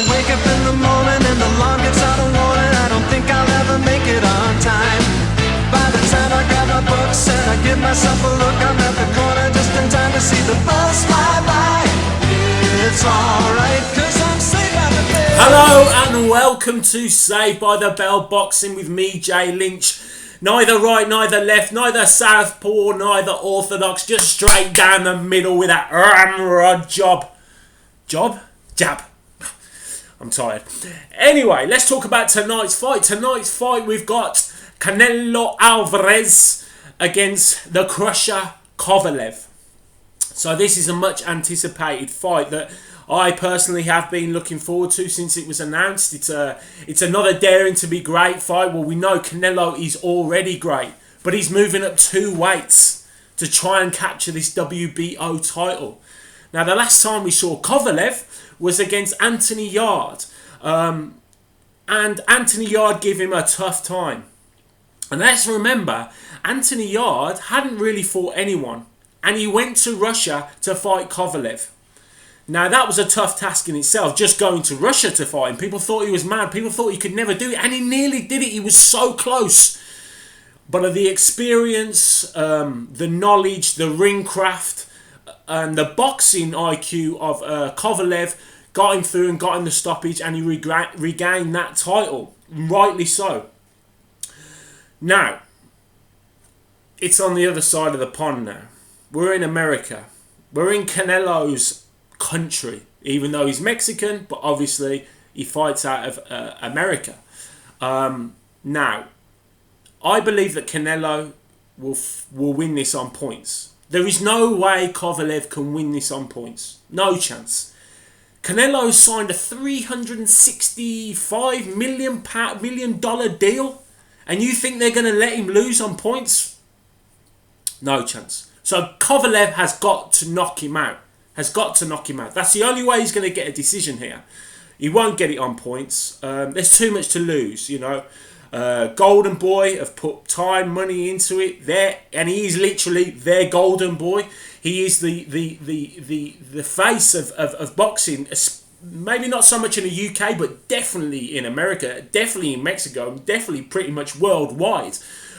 I wake up in the morning and the alarm gets out of warning. I don't think I'll ever make it on time. By the time I grab my books and I give myself a look, I'm at the corner just in time to see the bus fly by. It's alright, cause I'm saved by the bell. Hello and welcome to Saved by the Bell Boxing with me, Jay Lynch. Neither right, neither left, neither southpaw, neither orthodox, just straight down the middle with that ramrod jab. I'm tired. Anyway, let's talk about tonight's fight. Tonight's fight, we've got Canelo Alvarez against the Crusher Kovalev. So this is a much anticipated fight that I personally have been looking forward to since it was announced. It's another daring to be great fight. Well, we know Canelo is already great, but he's moving up 2 weights to try and capture this WBO title. Now, the last time we saw Kovalev was against Anthony Yarde, and Anthony Yarde gave him a tough time. And let's remember, Anthony Yarde hadn't really fought anyone, and he went to Russia to fight Kovalev. Now, that was a tough task in itself, just going to Russia to fight him. People thought he was mad. People thought he could never do it, and he nearly did it. He was so close. But the experience, the knowledge, the ring craft, and the boxing IQ of Kovalev got him through and got him the stoppage, and he regained that title. Rightly so. Now, it's on the other side of the pond now. We're in America. We're in Canelo's country, even though he's Mexican, but obviously he fights out of America. Now, I believe that Canelo will win this on points. There is no way Kovalev can win this on points. No chance. Canelo signed a $365 million deal, and you think they're going to let him lose on points? No chance. So Kovalev has got to knock him out. That's the only way he's going to get a decision here. He won't get it on points. There's too much to lose, you know. Golden Boy have put time, money into it there, and he is literally their Golden Boy. He is the face of boxing. Maybe not so much in the UK, but definitely in America, definitely in Mexico, definitely pretty much worldwide.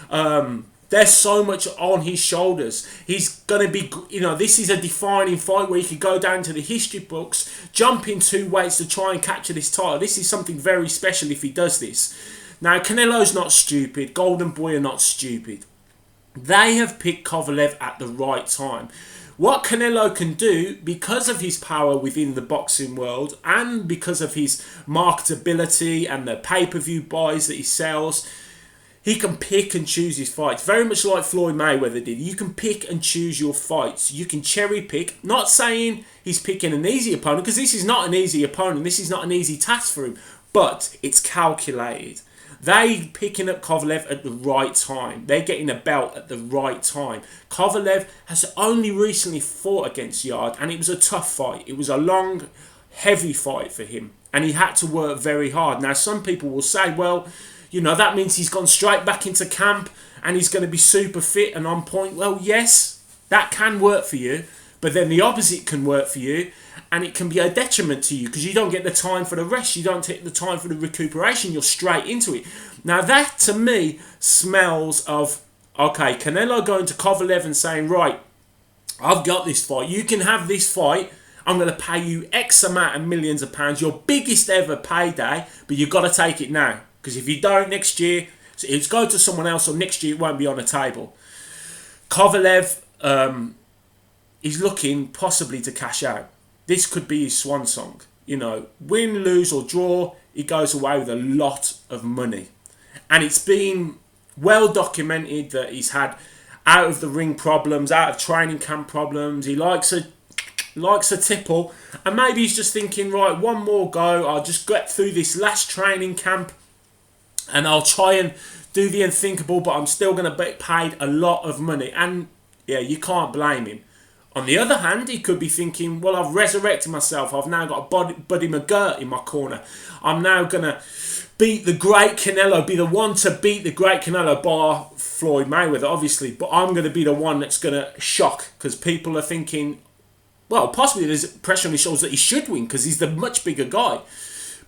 There's so much on his shoulders. He's going to be, this is a defining fight where he could go down to the history books, jump in 2 weights to try and capture this title. This is something very special if he does this. Now, Canelo's not stupid. Golden Boy are not stupid. They have picked Kovalev at the right time. What Canelo can do, because of his power within the boxing world and because of his marketability and the pay-per-view buys that he sells, he can pick and choose his fights. Very much like Floyd Mayweather did. You can pick and choose your fights. You can cherry pick. Not saying he's picking an easy opponent, because this is not an easy opponent. This is not an easy task for him. But it's calculated. They picking up Kovalev at the right time. They're getting a belt at the right time. Kovalev has only recently fought against Yarde, and it was a tough fight. It was a long, heavy fight for him, and he had to work very hard. Now, some people will say, well, that means he's gone straight back into camp and he's going to be super fit and on point. Well, yes, that can work for you, but then the opposite can work for you, and it can be a detriment to you because you don't get the time for the rest. You don't take the time for the recuperation. You're straight into it. Now, that to me smells of, okay, Canelo going to Kovalev and saying, right, I've got this fight. You can have this fight. I'm going to pay you X amount of millions of pounds, your biggest ever payday, but you've got to take it now. Because if you don't next year, it's go to someone else, or next year it won't be on the table. Kovalev is looking possibly to cash out. This could be his swan song. Win, lose or draw, he goes away with a lot of money. And it's been well documented that he's had out of the ring problems, out of training camp problems. He likes a tipple, and maybe he's just thinking, right, one more go. I'll just get through this last training camp, and I'll try and do the unthinkable, but I'm still going to be paid a lot of money. And yeah, you can't blame him. On the other hand, he could be thinking, well, I've resurrected myself. I've now got Buddy McGirt in my corner. I'm now going to beat the great Canelo, be the one to beat the great Canelo, bar Floyd Mayweather, obviously. But I'm going to be the one that's going to shock, because people are thinking, well, possibly there's pressure on his shoulders that he should win because he's the much bigger guy.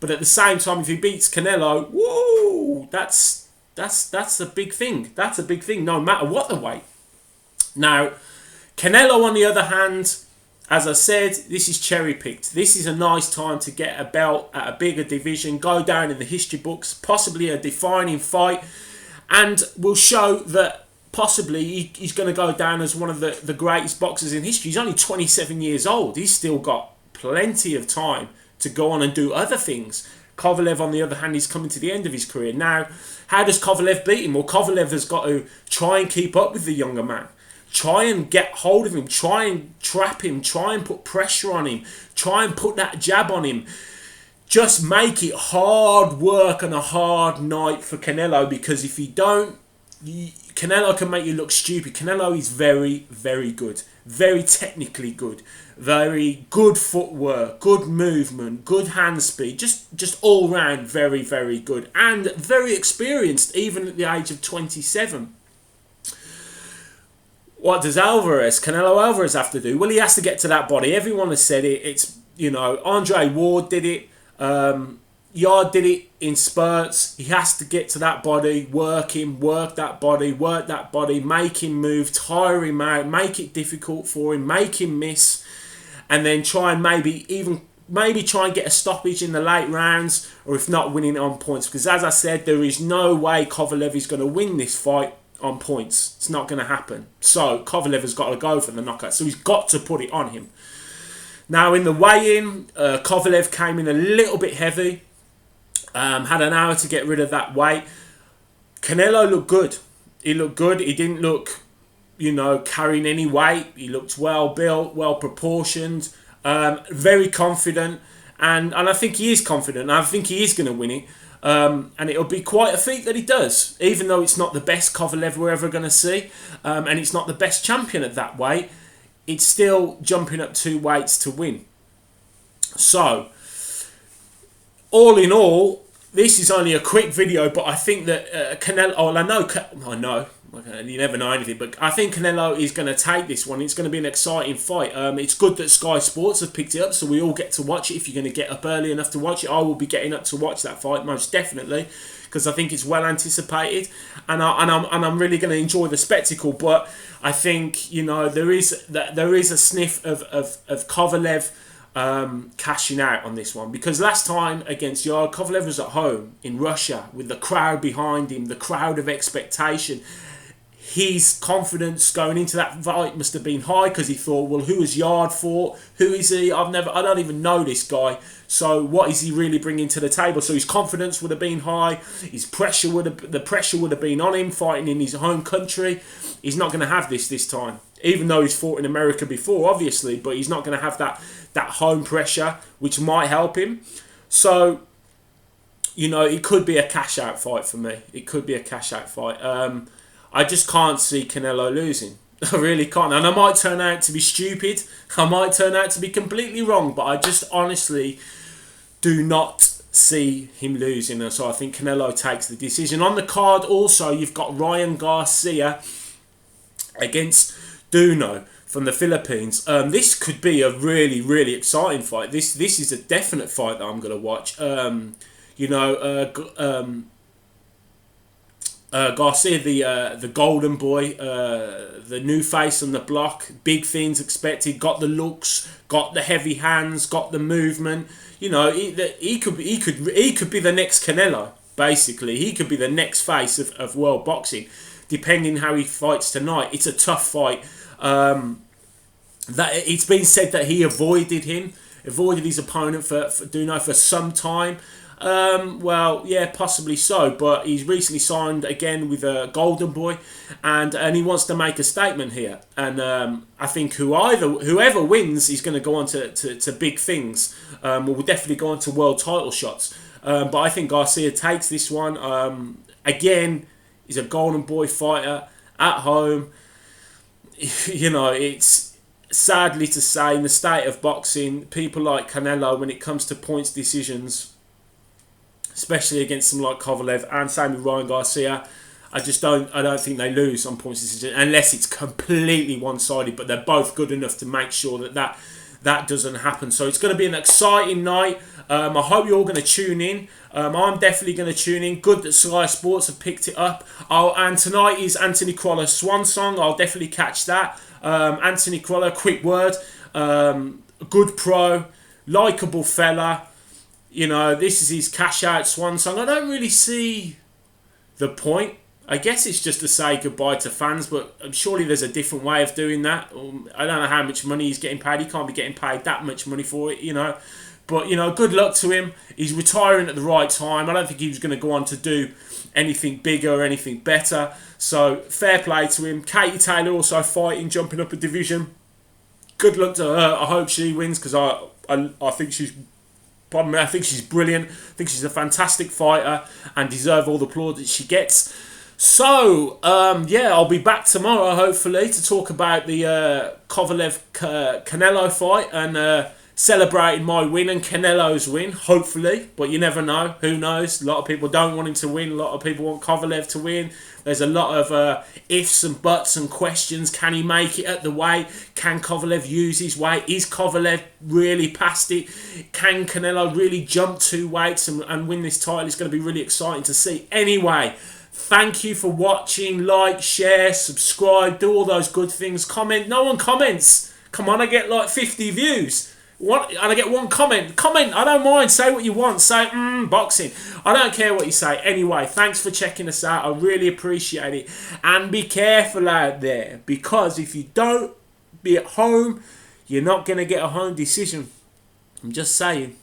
But at the same time, if he beats Canelo, whoa, that's a big thing. That's a big thing, no matter what the weight. Now, Canelo, on the other hand, as I said, this is cherry picked. This is a nice time to get a belt at a bigger division, go down in the history books, possibly a defining fight, and will show that possibly he's going to go down as one of the greatest boxers in history. He's only 27 years old. He's still got plenty of time to go on and do other things. Kovalev, on the other hand, is coming to the end of his career. Now, how does Kovalev beat him? Well, Kovalev has got to try and keep up with the younger man. Try and get hold of him. Try and trap him. Try and put pressure on him. Try and put that jab on him. Just make it hard work and a hard night for Canelo, because if you don't, Canelo can make you look stupid. Canelo is very, very good. Very technically good. Very good footwork, good movement, good hand speed. Just all round very, very good. And very experienced, even at the age of 27. What does Canelo Alvarez have to do? Well, he has to get to that body. Everyone has said it. It's, Andre Ward did it. Yard did it in spurts. He has to get to that body, work that body, make him move, tire him out, make it difficult for him, make him miss, and then try and maybe try and get a stoppage in the late rounds, or if not, winning it on points. Because as I said, there is no way Kovalev is going to win this fight on points. It's not going to happen. So Kovalev has got to go for the knockout. So he's got to put it on him. Now in the weigh-in, Kovalev came in a little bit heavy. Had an hour to get rid of that weight. Canelo looked good. He looked good. He didn't look, carrying any weight. He looked well built, well proportioned, very confident. And I think he is confident. I think he is going to win it. And it'll be quite a feat that he does, even though it's not the best Kovalev we're ever going to see, and it's not the best champion at that weight. It's still jumping up 2 weights to win. So, all in all, this is only a quick video, but I think that Canelo... Oh, I know, you never know anything, but I think Canelo is going to take this one. It's going to be an exciting fight. It's good that Sky Sports have picked it up, so we all get to watch it. If you're going to get up early enough to watch it, I will be getting up to watch that fight, most definitely, because I think it's well anticipated, and I'm really going to enjoy the spectacle. But I think there is a sniff of Kovalev cashing out on this one, because last time against Yard, Kovalev was at home in Russia with the crowd behind him, the crowd of expectation. His confidence going into that fight must have been high, because he thought, well, who has Yard fought? Who is he? I don't even know this guy. So what is he really bringing to the table? So his confidence would have been high. The pressure would have been on him, fighting in his home country. He's not going to have this time, even though he's fought in America before, obviously. But he's not going to have that home pressure, which might help him. So, it could be a cash out fight for me. It could be a cash out fight. I just can't see Canelo losing. I really can't. And I might turn out to be stupid. I might turn out to be completely wrong. But I just honestly do not see him losing. And so I think Canelo takes the decision. On the card also, you've got Ryan Garcia against Duno from the Philippines. This could be a really, really exciting fight. This is a definite fight that I'm going to watch. Garcia, the golden boy, the new face on the block, big things expected, got the looks, got the heavy hands, got the movement. He could be the next Canelo. Basically, he could be the next face of world boxing, depending how he fights tonight. It's a tough fight. That it's been said that he avoided his opponent for Duno for some time. Well, yeah, possibly so, but he's recently signed again with a Golden Boy, and he wants to make a statement here. And I think whoever wins is going to go on to big things. Will definitely go on to world title shots. But I think Garcia takes this one. Again, he's a Golden Boy fighter at home. It's sadly to say, in the state of boxing, people like Canelo, when it comes to points decisions, especially against someone like Kovalev and same with Ryan Garcia, I don't think they lose on points decision unless it's completely one-sided. But they're both good enough to make sure that that doesn't happen. So it's going to be an exciting night. I hope you're all going to tune in. I'm definitely going to tune in. Good that Sky Sports have picked it up. And tonight is Anthony Crowler's swan song. I'll definitely catch that. Anthony Crowler, quick word. Good pro, likeable fella. You know, this is his cash out swan song. I don't really see the point. I guess it's just to say goodbye to fans, but surely there's a different way of doing that. I don't know how much money he's getting paid. He can't be getting paid that much money for it, you know. But, you know, good luck to him. He's retiring at the right time. I don't think he was going to go on to do anything bigger or anything better. So, fair play to him. Katie Taylor also fighting, jumping up a division. Good luck to her. I hope she wins because I think she's... Pardon me, I think she's brilliant. I think she's a fantastic fighter and deserves all the plaudits she gets. So, yeah, I'll be back tomorrow, hopefully, to talk about the Kovalev-Canelo fight and celebrating my win and Canelo's win, hopefully. But you never know. Who knows? A lot of people don't want him to win. A lot of people want Kovalev to win. There's a lot of ifs and buts and questions. Can he make it at the weight? Can Kovalev use his weight? Is Kovalev really past it? Can Canelo really jump 2 weights and win this title? It's going to be really exciting to see. Anyway, thank you for watching. Like, share, subscribe, do all those good things. Comment. No one comments. Come on, I get like 50 views. What? And I get 1 comment. Comment. I don't mind. Say what you want. Say, boxing. I don't care what you say. Anyway, thanks for checking us out. I really appreciate it. And be careful out there. Because if you don't be at home, you're not going to get a home decision. I'm just saying.